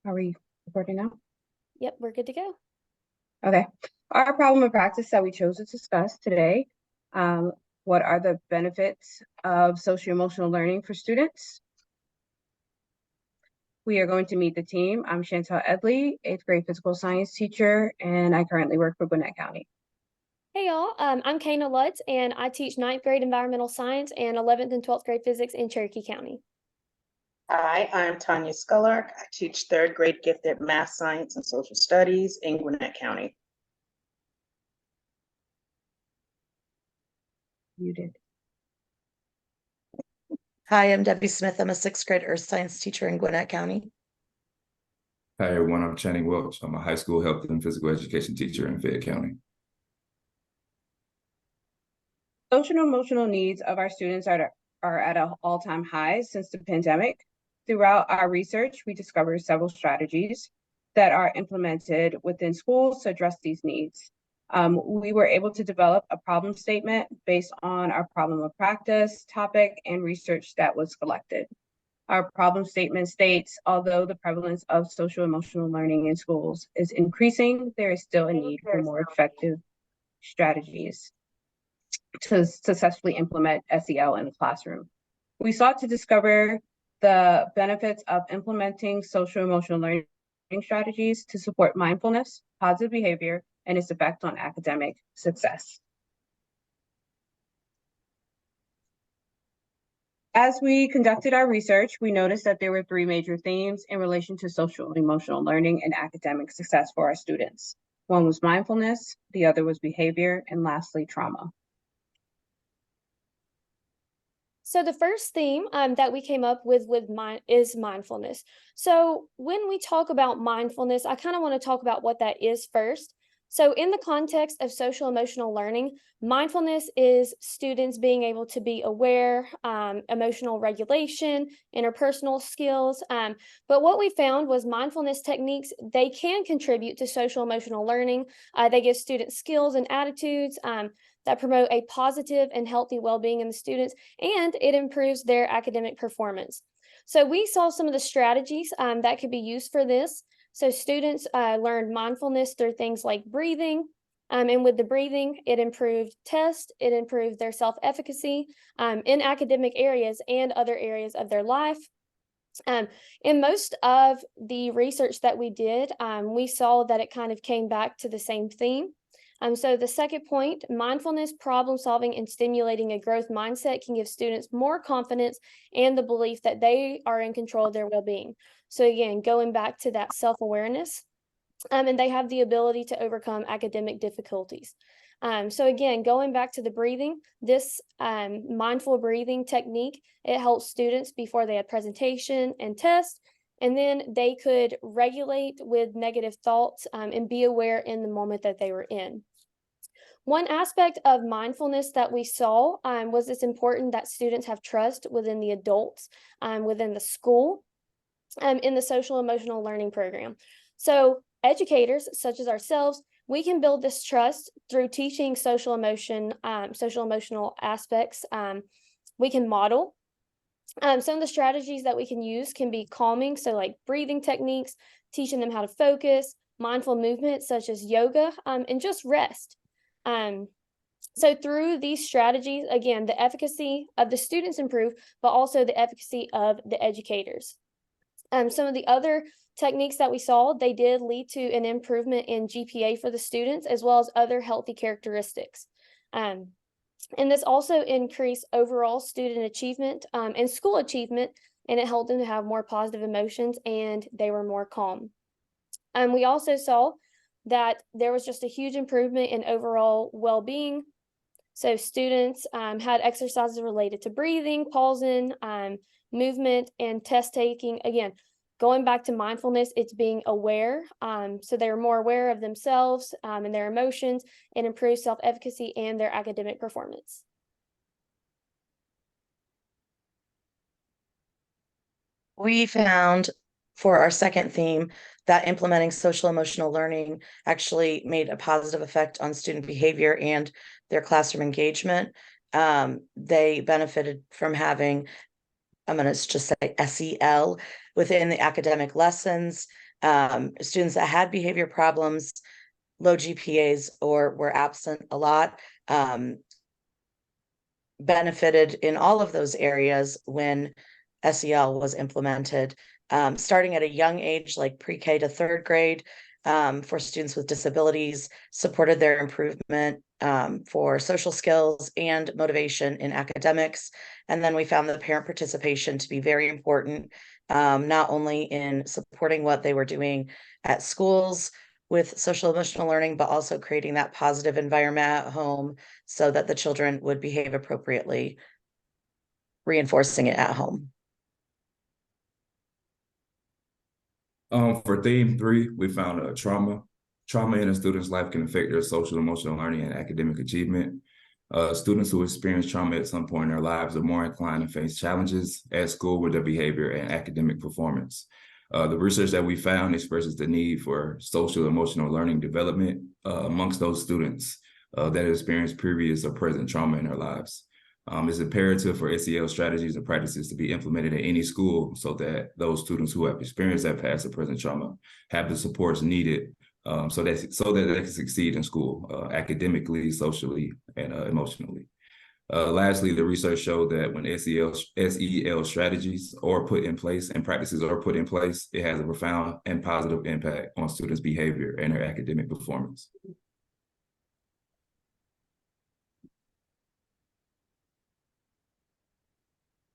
Are we recording now? Yep, we're good to go. Okay. Our problem of practice that we chose to discuss today, what are the benefits of socio-emotional learning for students? We are going to meet the team. I'm Chantel Edley, 8th grade physical science teacher, and I currently work for Gwinnett County. Hey y'all, I'm Kana Lutz, and I teach 9th grade environmental science and 11th and 12th grade physics in Cherokee County. Hi, I'm Tanya Skullark. I teach third grade gifted math, science, and social studies in Gwinnett County. You did. Hi, I'm Debbie Smith. I'm a 6th grade earth science teacher in Gwinnett County. Hi, everyone. I'm Channing Welch. I'm a high school health and physical education teacher in Fayette County. Social and emotional needs of our students are at an all-time high since the pandemic. Throughout our research, we discovered several strategies that are implemented within schools to address these needs. We were able to develop a problem statement based on our problem of practice, topic, and research that was collected. Our problem statement states, although the prevalence of social emotional learning in schools is increasing, there is still a need for more effective strategies to successfully implement SEL in the classroom. We sought to discover the benefits of implementing social emotional learning strategies to support mindfulness, positive behavior, and its effect on academic success. As we conducted our research, we noticed that there were 3 major themes in relation to social and emotional learning and academic success for our students. One was mindfulness, the other was behavior, and lastly, trauma. So the first theme that we came up with is mindfulness. So when we talk about mindfulness, I kind of want to talk about what that is first. So in the context of social emotional learning, mindfulness is students being able to be aware, emotional regulation, interpersonal skills. But what we found was mindfulness techniques, they can contribute to social emotional learning. They give students skills and attitudes that promote a positive and healthy well-being in the students, and it improves their academic performance. So we saw some of the strategies that could be used for this. So students learned mindfulness through things like breathing, and with the breathing, it improved test, it improved their self-efficacy in academic areas and other areas of their life. In most of the research that we did, we saw that it kind of came back to the same theme. So the second point, mindfulness, problem solving, and stimulating a growth mindset can give students more confidence and the belief that they are in control of their well-being. So again, going back to that self-awareness, and they have the ability to overcome academic difficulties. So again, going back to the breathing, this mindful breathing technique, it helps students before they had presentation and test, and then they could regulate with negative thoughts and be aware in the moment that they were in. One aspect of mindfulness that we saw was it's important that students have trust within the adults, within the school, in the social emotional learning program. So educators such as ourselves, we can build this trust through teaching social emotional aspects. We can model. Some of the strategies that we can use can be calming, so like breathing techniques, teaching them how to focus, mindful movements such as yoga, and just rest. So through these strategies, again, the efficacy of the students improve, but also the efficacy of the educators. Some of the other techniques that we saw, they did lead to an improvement in GPA for the students, as well as other healthy characteristics. And this also increased overall student achievement and school achievement, and it helped them to have more positive emotions and they were more calm. We also saw that there was just a huge improvement in overall well-being. So students had exercises related to breathing, pausing, movement, and test taking. Again, going back to mindfulness, it's being aware. So they're more aware of themselves and their emotions, and improves self-efficacy and their academic performance. We found for our second theme that implementing social emotional learning actually made a positive effect on student behavior and their classroom engagement. They benefited from having, I'm going to just say SEL within the academic lessons. Students that had behavior problems, low GPAs, or were absent a lot, benefited in all of those areas when SEL was implemented, starting at a young age, like pre-K to third grade, for students with disabilities, supported their improvement for social skills and motivation in academics. And then we found the parent participation to be very important, not only in supporting what they were doing at schools with social emotional learning, but also creating that positive environment at home so that the children would behave appropriately, reinforcing it at home. For theme 3, we found trauma. Trauma in a student's life can affect their social, emotional learning, and academic achievement. Students who experience trauma at some point in their lives are more inclined to face challenges at school with their behavior and academic performance. The research that we found expresses the need for social, emotional learning development amongst those students that experience previous or present trauma in their lives. It's imperative for SEL strategies and practices to be implemented in any school so that those students who have experienced that past or present trauma have the supports needed so that they can succeed in school academically, socially, and emotionally. Lastly, the research showed that when SEL strategies are put in place and practices are put in place, it has a profound and positive impact on students' behavior and their academic performance.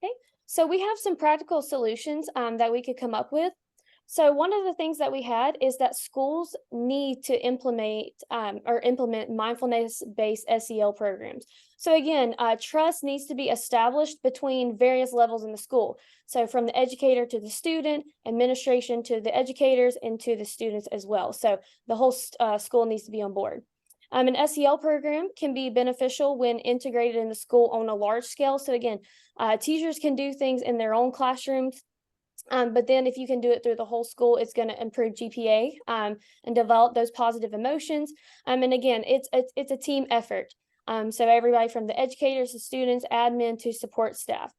Okay, so we have some practical solutions that we could come up with. So one of the things that we had is that schools need to implement mindfulness-based SEL programs. So again, trust needs to be established between various levels in the school. So from the educator to the student, administration to the educators, and to the students as well. So the whole school needs to be on board. An SEL program can be beneficial when integrated in the school on a large scale. So again, teachers can do things in their own classrooms. But then if you can do it through the whole school, it's going to improve GPA and develop those positive emotions. And again, it's a team effort. So everybody from the educators to students, admin to support staff.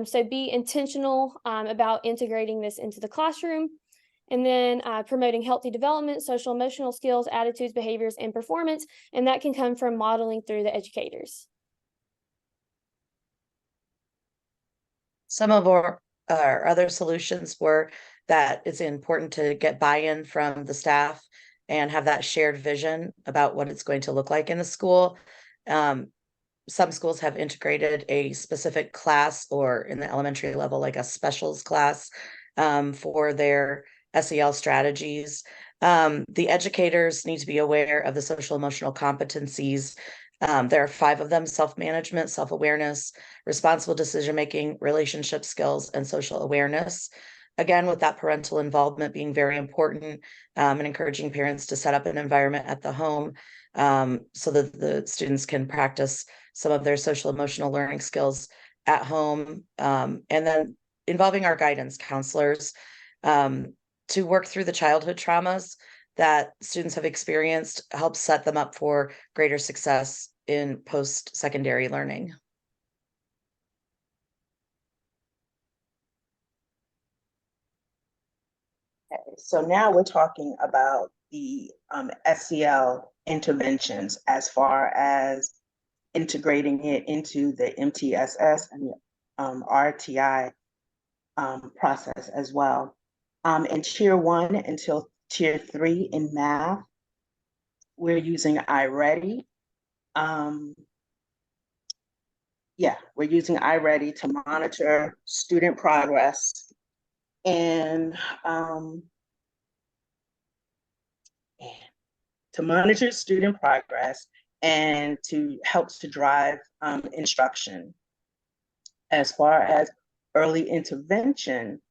So be intentional about integrating this into the classroom. And then promoting healthy development, social emotional skills, attitudes, behaviors, and performance. And that can come from modeling through the educators. Some of our other solutions were that it's important to get buy-in from the staff and have that shared vision about what it's going to look like in the school. Some schools have integrated a specific class, or in the elementary level, like a specials class for their SEL strategies. The educators need to be aware of the social emotional competencies. There are 5 of them: self-management, self-awareness, responsible decision-making, relationship skills, and social awareness. Again, with that parental involvement being very important, and encouraging parents to set up an environment at the home so that the students can practice some of their social emotional learning skills at home. And then involving our guidance counselors to work through the childhood traumas that students have experienced, helps set them up for greater success in post-secondary learning. Okay, so now we're talking about the SEL interventions as far as integrating it into the MTSS and the RTI process as well. In Tier 1 until Tier 3 in math, we're using iReady. We're using iReady to monitor student progress and to help to drive instruction. As far as early intervention,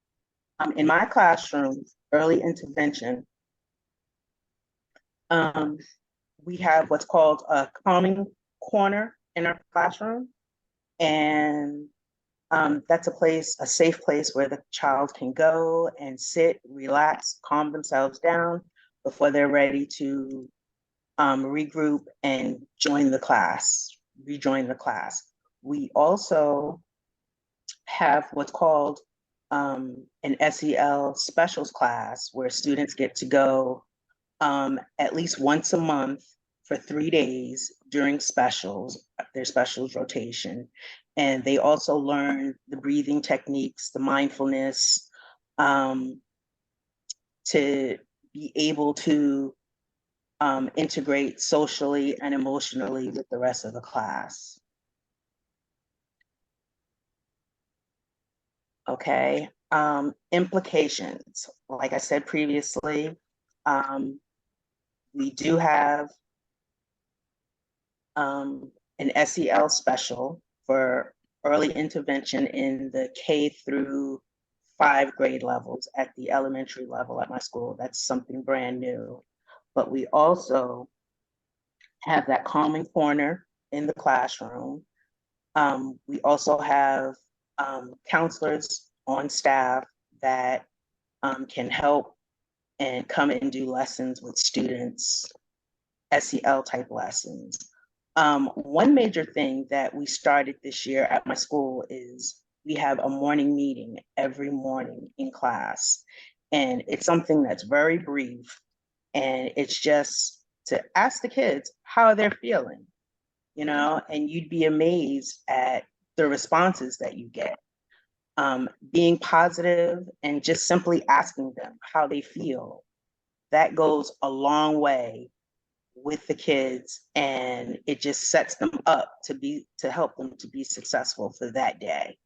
in my classroom, early intervention, we have what's called a calming corner in our classroom. And that's a safe place where the child can go and sit, relax, calm themselves down before they're ready to regroup and rejoin the class. We also have what's called an SEL specials class where students get to go at least once a month for 3 days during specials, their specials rotation. And they also learn the breathing techniques, the mindfulness, to be able to integrate socially and emotionally with the rest of the class. Okay, implications. Like I said previously, we do have an SEL special for early intervention in the K through 5 grade levels at the elementary level at my school. That's something brand new. But we also have that calming corner in the classroom. We also have counselors on staff that can help and come and do lessons with students, SEL type lessons. One major thing that we started this year at my school is we have a morning meeting every morning in class. And it's something that's very brief. And it's just to ask the kids how they're feeling, you know, and you'd be amazed at the responses that you get. Being positive and just simply asking them how they feel, that goes a long way with the kids, and it just sets them up to help them to be successful for that day.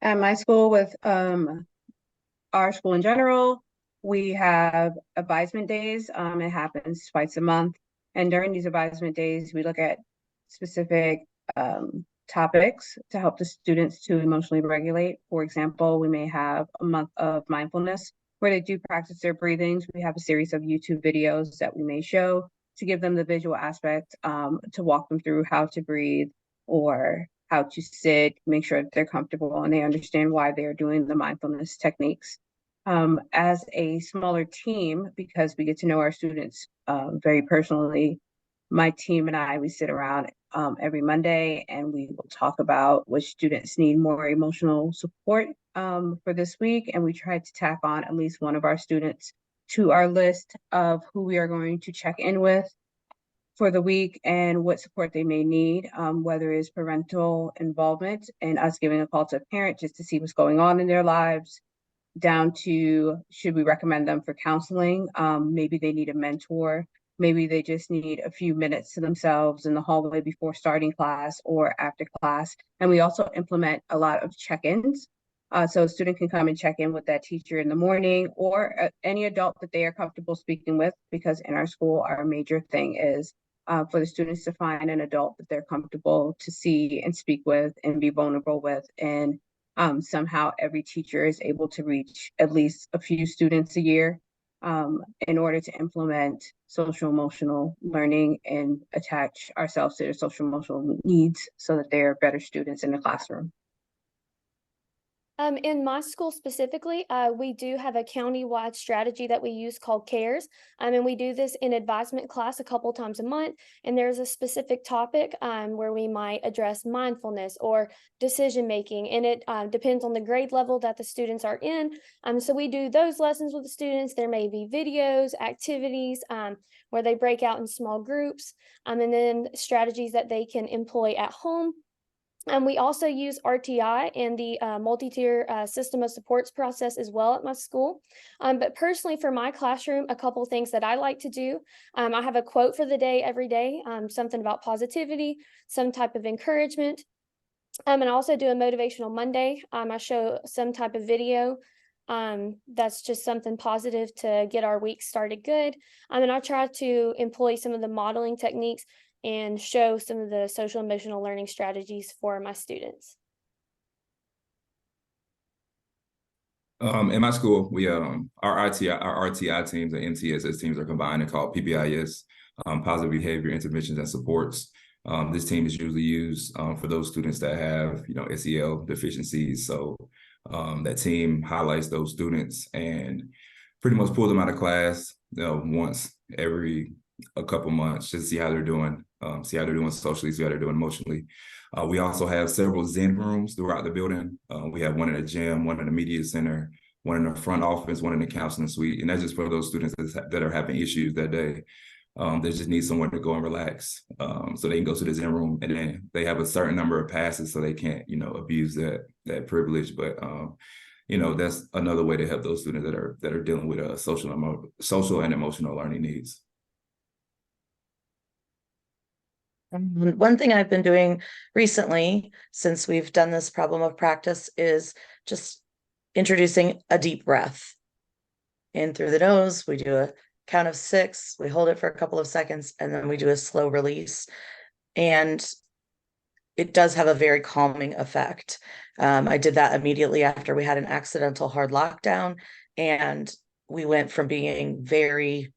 At my school, with our school in general, we have advisement days. It happens twice a month. And during these advisement days, we look at specific topics to help the students to emotionally regulate. For example, we may have a month of mindfulness where they do practice their breathings. We have a series of YouTube videos that we may show to give them the visual aspect, to walk them through how to breathe or how to sit, make sure that they're comfortable and they understand why they're doing the mindfulness techniques. As a smaller team, because we get to know our students very personally, my team and I, we sit around every Monday and we will talk about which students need more emotional support for this week. And we try to tack on at least one of our students to our list of who we are going to check in with for the week and what support they may need, whether it's parental involvement and us giving a call to a parent just to see what's going on in their lives, down to should we recommend them for counseling. Maybe they need a mentor. Maybe they just need a few minutes to themselves in the hallway before starting class or after class. And we also implement a lot of check-ins. So a student can come and check in with that teacher in the morning or any adult that they are comfortable speaking with, because in our school, our major thing is for the students to find an adult that they're comfortable to see and speak with and be vulnerable with. And somehow every teacher is able to reach at least a few students a year in order to implement social emotional learning and attach ourselves to their social emotional needs so that they're better students in the classroom. In my school specifically, we do have a county-wide strategy that we use called CARES. And we do this in advisement class a couple times a month. And there's a specific topic where we might address mindfulness or decision making. And it depends on the grade level that the students are in. So we do those lessons with the students. There may be videos, activities where they break out in small groups, and then strategies that they can employ at home. We also use RTI and the multi-tier system of supports process as well at my school. But personally, for my classroom, a couple things that I like to do. I have a quote for the day every day, something about positivity, some type of encouragement. And I also do a motivational Monday. I show some type of video that's just something positive to get our week started good. And I try to employ some of the modeling techniques and show some of the social emotional learning strategies for my students. In my school, we our RTI teams and MTSS teams are combined and called PBIS, positive behavior interventions and supports. This team is usually used for those students that have, SEL deficiencies. So that team highlights those students and pretty much pull them out of class, once every a couple months just to see how they're doing, socially, see how they're doing emotionally. We also have several Zen rooms throughout the building. We have one in the gym, one in the media center, one in the front office, one in the counseling suite. And that's just for those students that are having issues that day. They just need somewhere to go and relax. So they can go to the Zen room, and then they have a certain number of passes so they can't, abuse that privilege. But that's another way to help those students that are dealing with social and emotional learning needs. One thing I've been doing recently, since we've done this problem of practice, is just introducing a deep breath. In through the nose, we do a count of 6, we hold it for a couple of seconds, and then we do a slow release. And it does have a very calming effect. I did that immediately after we had an accidental hard lockdown, and we went from being very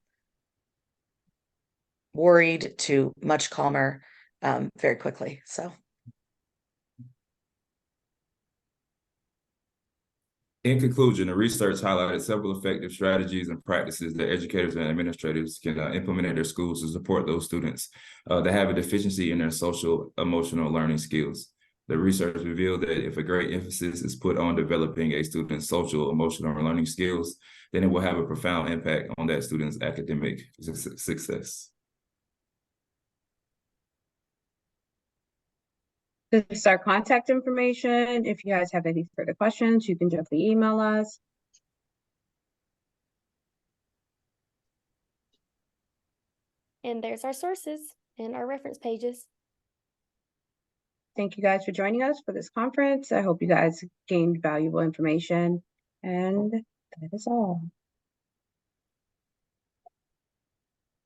worried to much calmer very quickly. So. In conclusion, the research highlighted several effective strategies and practices that educators and administrators can implement in their schools to support those students that have a deficiency in their social emotional learning skills. The research revealed that if a great emphasis is put on developing a student's social emotional learning skills, then it will have a profound impact on that student's academic success. This is our contact information. If you guys have any further questions, you can definitely email us. And there's our sources and our reference pages. Thank you guys for joining us for this conference. I hope you guys gained valuable information, and that is all.